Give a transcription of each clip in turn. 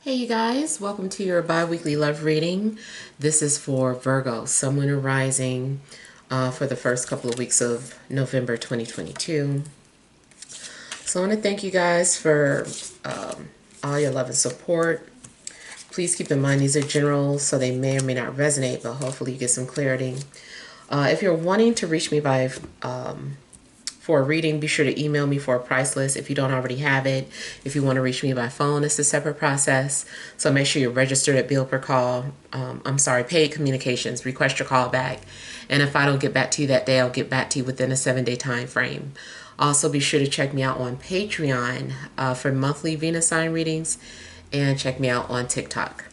Hey you guys, welcome to your bi-weekly love reading. This is for Virgo, Sun, Moon, and Rising for the first couple of weeks of November 2022. So I want to thank you guys for all your love and support. Please keep in mind these are general, so they may or may not resonate, but hopefully you get some clarity. If you're wanting to reach me by for a reading, be sure to email me for a price list if you don't already have it. If you want to reach me by phone, it's a separate process. So make sure you're registered at bill per call. Paid communications. Request your call back. And if I don't get back to you that day, I'll get back to you within a 7-day time frame. Also, be sure to check me out on Patreon for monthly Venus sign readings, and check me out on TikTok.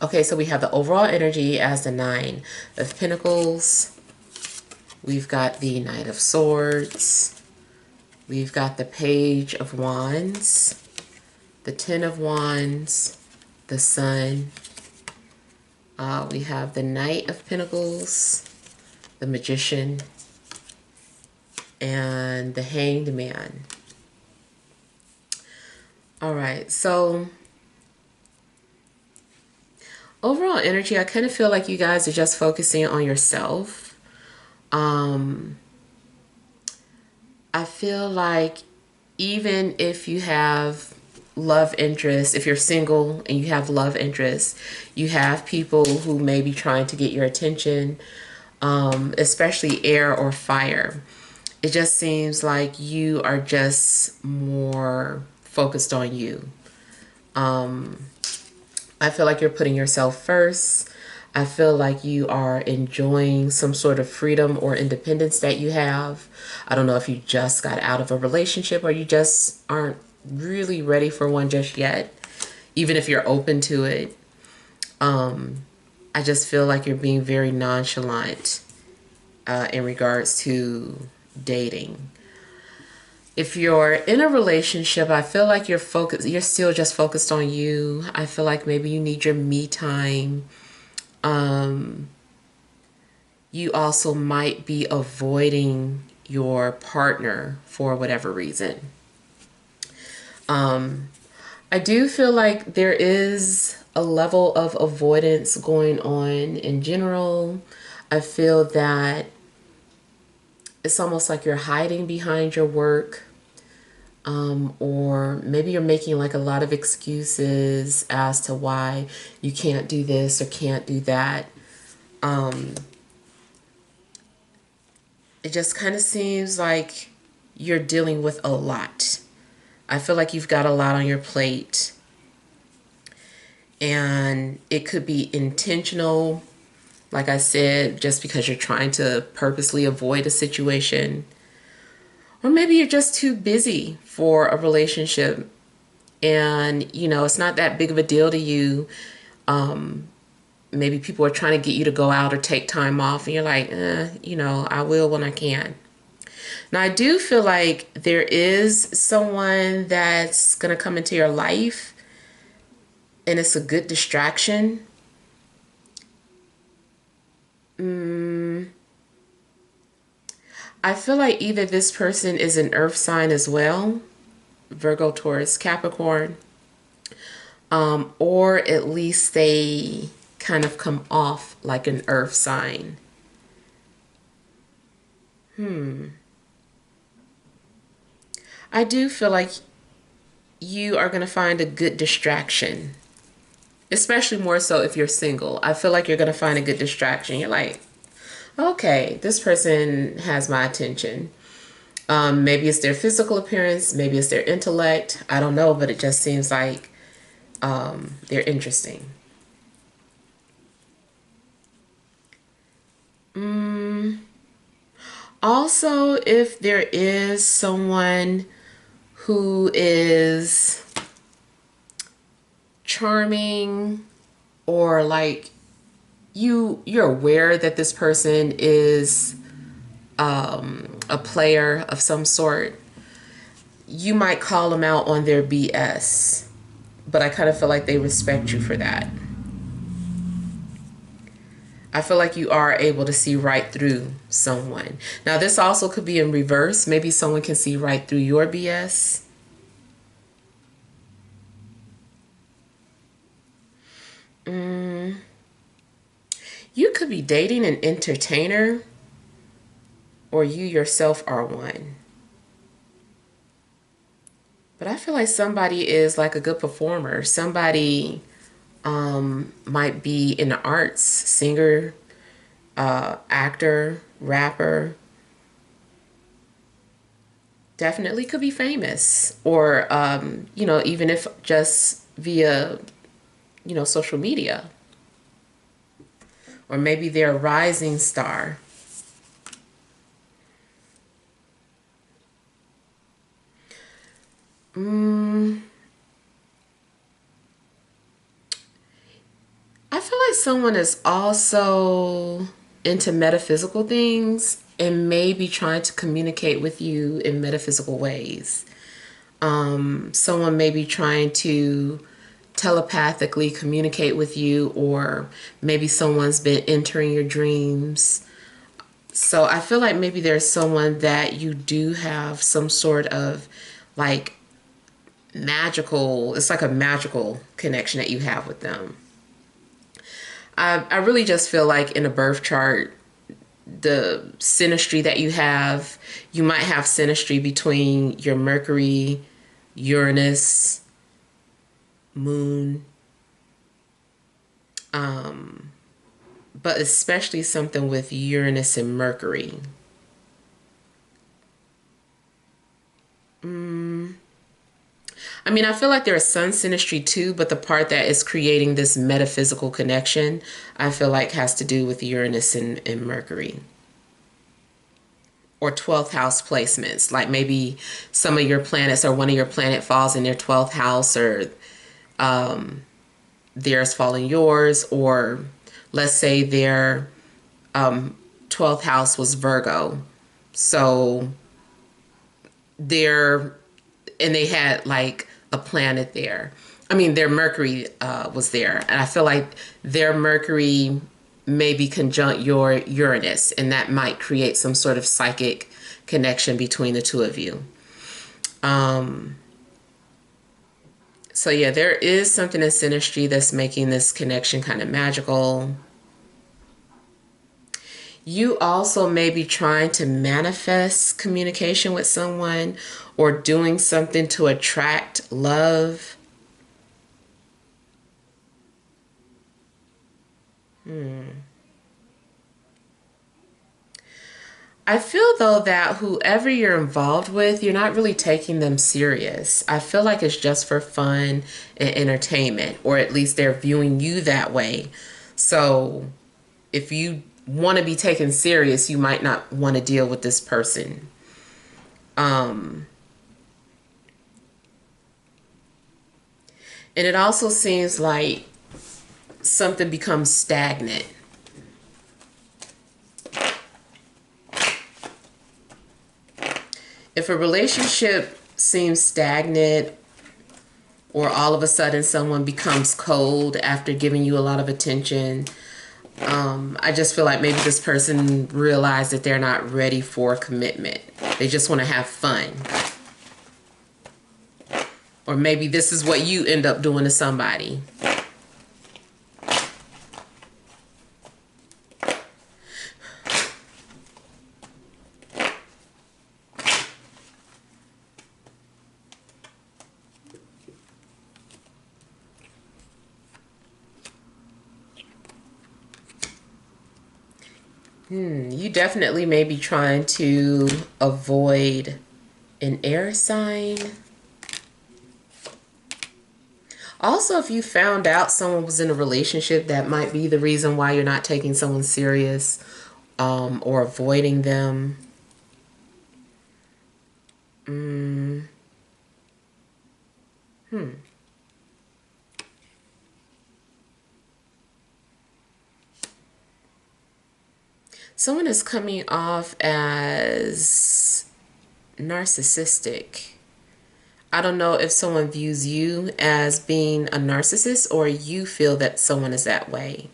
Okay, so we have the overall energy as the 9 of Pentacles. We've got the Knight of Swords. We've got the Page of Wands, the 10 of Wands, the Sun. We have the Knight of Pentacles, the Magician, and the Hanged Man. All right, so overall energy, I kind of feel like you guys are just focusing on yourself. I feel like even if you have love interest, if you're single and you have love interest, you have people who may be trying to get your attention, especially air or fire. It just seems like you are just more focused on you. I feel like you're putting yourself first. I feel like you are enjoying some sort of freedom or independence that you have. I don't know if you just got out of a relationship or you just aren't really ready for one just yet, even if you're open to it. I just feel like you're being very nonchalant in regards to dating. If you're in a relationship, I feel like you're still just focused on you. I feel like maybe you need your me time. You also might be avoiding your partner for whatever reason. I do feel like there is a level of avoidance going on in general. I feel that it's almost like you're hiding behind your work. Or maybe you're making like a lot of excuses as to why you can't do this or can't do that. It just kind of seems like you're dealing with a lot. I feel like you've got a lot on your plate, and it could be intentional, like I said, just because you're trying to purposely avoid a situation. Or maybe you're just too busy for a relationship and, you know, it's not that big of a deal to you. Maybe people are trying to get you to go out or take time off and you're like, you know, I will when I can. Now, I do feel like there is someone that's going to come into your life and it's a good distraction. I feel like either this person is an earth sign as well, Virgo, Taurus, Capricorn, or at least they kind of come off like an earth sign. I do feel like you are going to find a good distraction, especially more so if you're single. I feel like you're going to find a good distraction. You're like, okay, this person has my attention. Maybe it's their physical appearance, maybe it's their intellect. I don't know, but it just seems like they're interesting. Also, if there is someone who is charming, or like you're aware that this person is a player of some sort, you might call them out on their BS, but I kind of feel like they respect you for that. I feel like you are able to see right through someone. Now, this also could be in reverse. Maybe someone can see right through your BS. could be dating an entertainer, or you yourself are one. But I feel like somebody is like a good performer. Somebody might be in the arts, singer, actor, rapper. Definitely could be famous, or you know, even if just via, you know, social media, or maybe they're a rising star. I feel like someone is also into metaphysical things and maybe trying to communicate with you in metaphysical ways. Someone may be trying to telepathically communicate with you, or maybe someone's been entering your dreams. So I feel like maybe there's someone that you do have some sort of like magical, it's like a magical connection that you have with them. I really just feel like in a birth chart, the synastry that you might have synastry between your Mercury, Uranus, Moon, but especially something with Uranus and Mercury. I mean, I feel like there's sun synastry too, but the part that is creating this metaphysical connection, I feel like has to do with Uranus and Mercury. Or 12th house placements, like maybe some of your planets or one of your planet falls in their 12th house, or theirs falling yours, or let's say their 12th house was Virgo. So and they had like a planet there. I mean, their Mercury was there. And I feel like their Mercury may be conjunct your Uranus, and that might create some sort of psychic connection between the two of you. So yeah, there is something in synastry that's making this connection kind of magical. You also may be trying to manifest communication with someone, or doing something to attract love. I feel though that whoever you're involved with, you're not really taking them serious. I feel like it's just for fun and entertainment, or at least they're viewing you that way. So if you want to be taken serious, you might not want to deal with this person. And it also seems like something becomes stagnant. If a relationship seems stagnant, or all of a sudden someone becomes cold after giving you a lot of attention, I just feel like maybe this person realized that they're not ready for commitment. They just want to have fun. Or maybe this is what you end up doing to somebody. You definitely may be trying to avoid an air sign. Also, if you found out someone was in a relationship, that might be the reason why you're not taking someone serious, or avoiding them. Someone is coming off as narcissistic. I don't know if someone views you as being a narcissist, or you feel that someone is that way.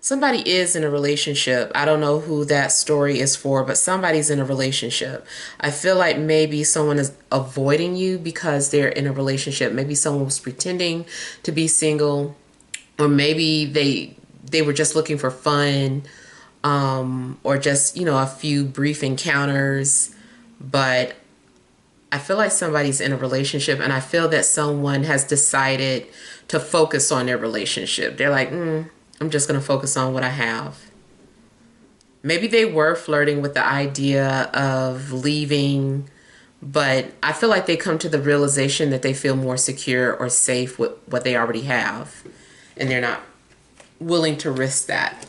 Somebody is in a relationship. I don't know who that story is for, but somebody's in a relationship. I feel like maybe someone is avoiding you because they're in a relationship. Maybe someone was pretending to be single, or maybe they were just looking for fun, or just, you know, a few brief encounters. But I feel like somebody's in a relationship, and I feel that someone has decided to focus on their relationship. They're like, I'm just going to focus on what I have. Maybe they were flirting with the idea of leaving, but I feel like they come to the realization that they feel more secure or safe with what they already have, and they're not willing to risk that.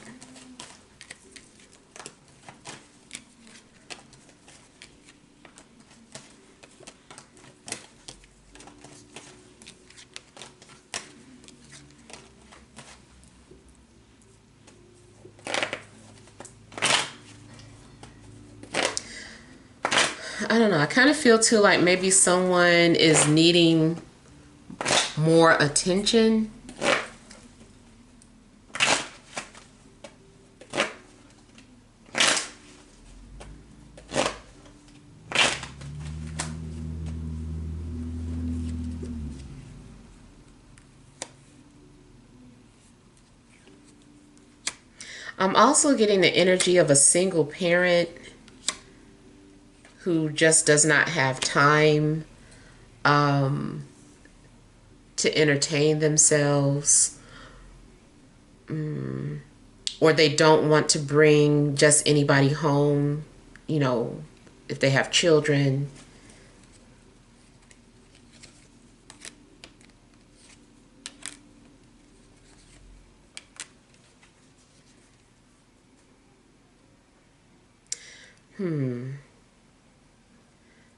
I don't know. I kind of feel too like maybe someone is needing more attention. I'm also getting the energy of a single parent who just does not have time to entertain themselves, or they don't want to bring just anybody home, you know, if they have children.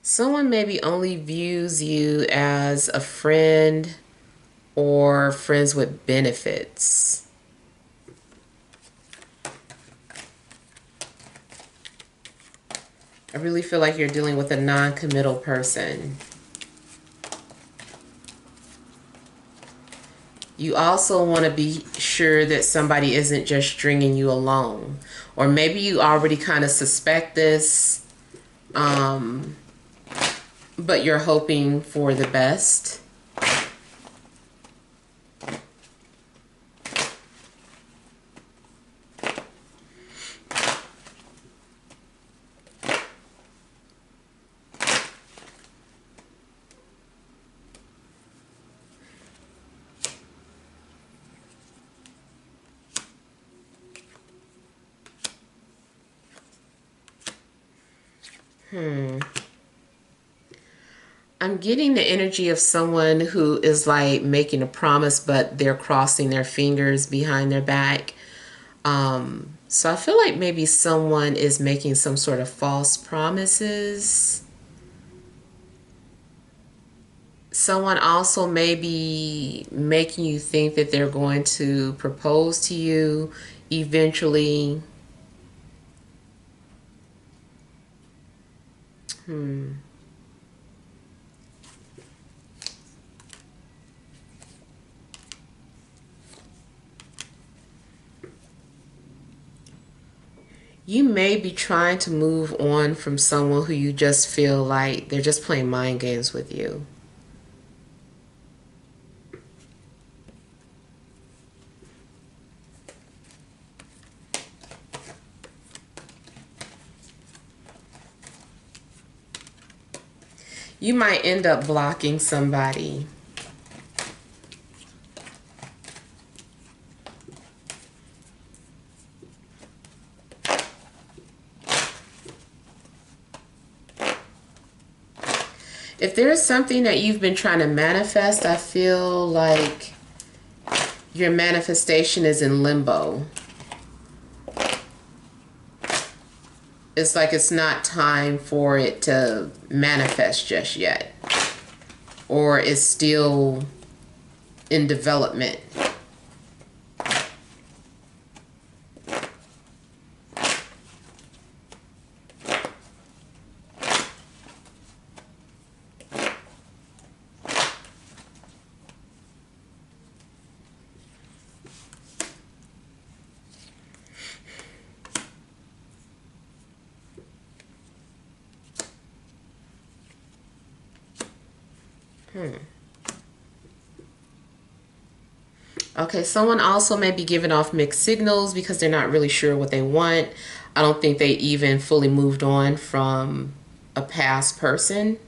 Someone maybe only views you as a friend or friends with benefits. I really feel like you're dealing with a non-committal person. You also want to be sure that somebody isn't just stringing you along. Or maybe you already kind of suspect this, but you're hoping for the best. I'm getting the energy of someone who is like making a promise, but they're crossing their fingers behind their back. So I feel like maybe someone is making some sort of false promises. Someone also may be making you think that they're going to propose to you eventually. You may be trying to move on from someone who you just feel like they're just playing mind games with you. You might end up blocking somebody. If there's something that you've been trying to manifest, I feel like your manifestation is in limbo. It's like it's not time for it to manifest just yet, or it's still in development. Okay, someone also may be giving off mixed signals because they're not really sure what they want. I don't think they even fully moved on from a past person.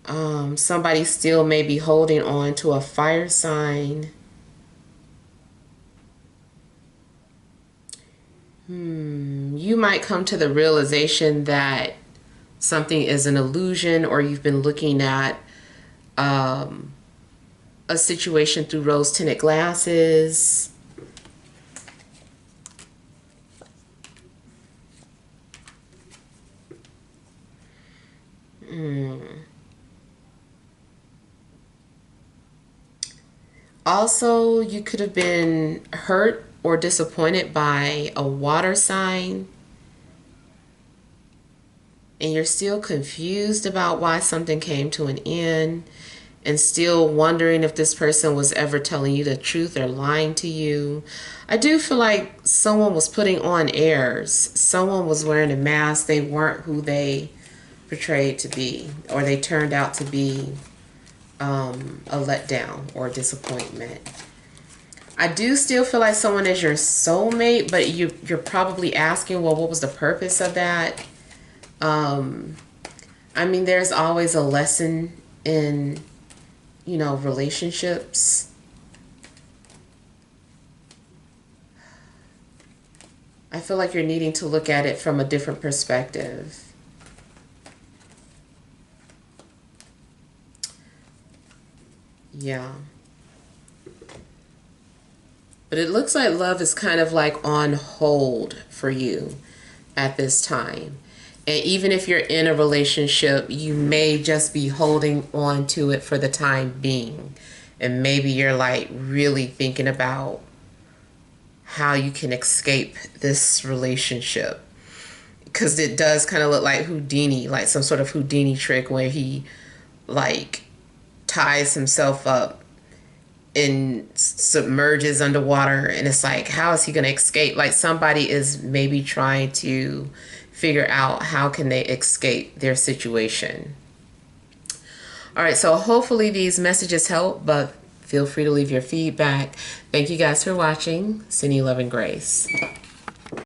Somebody still may be holding on to a fire sign. You might come to the realization that something is an illusion, or you've been looking at a situation through rose-tinted glasses. Also, you could have been hurt or disappointed by a water sign, and you're still confused about why something came to an end, and still wondering if this person was ever telling you the truth or lying to you. I do feel like someone was putting on airs. Someone was wearing a mask. They weren't who they portrayed to be, or they turned out to be a letdown or a disappointment. I do still feel like someone is your soulmate, but you're probably asking, well, what was the purpose of that? I mean, there's always a lesson in, relationships. I feel like you're needing to look at it from a different perspective. Yeah. But it looks like love is kind of like on hold for you at this time. And even if you're in a relationship, you may just be holding on to it for the time being. And maybe you're like really thinking about how you can escape this relationship. Because it does kind of look like Houdini, like some sort of Houdini trick where he like ties himself up and submerges underwater, and it's like, how is he going to escape? Like somebody is maybe trying to figure out how can they escape their situation. All right, so hopefully these messages help, but feel free to leave your feedback. Thank you guys for watching. Sending you love and grace.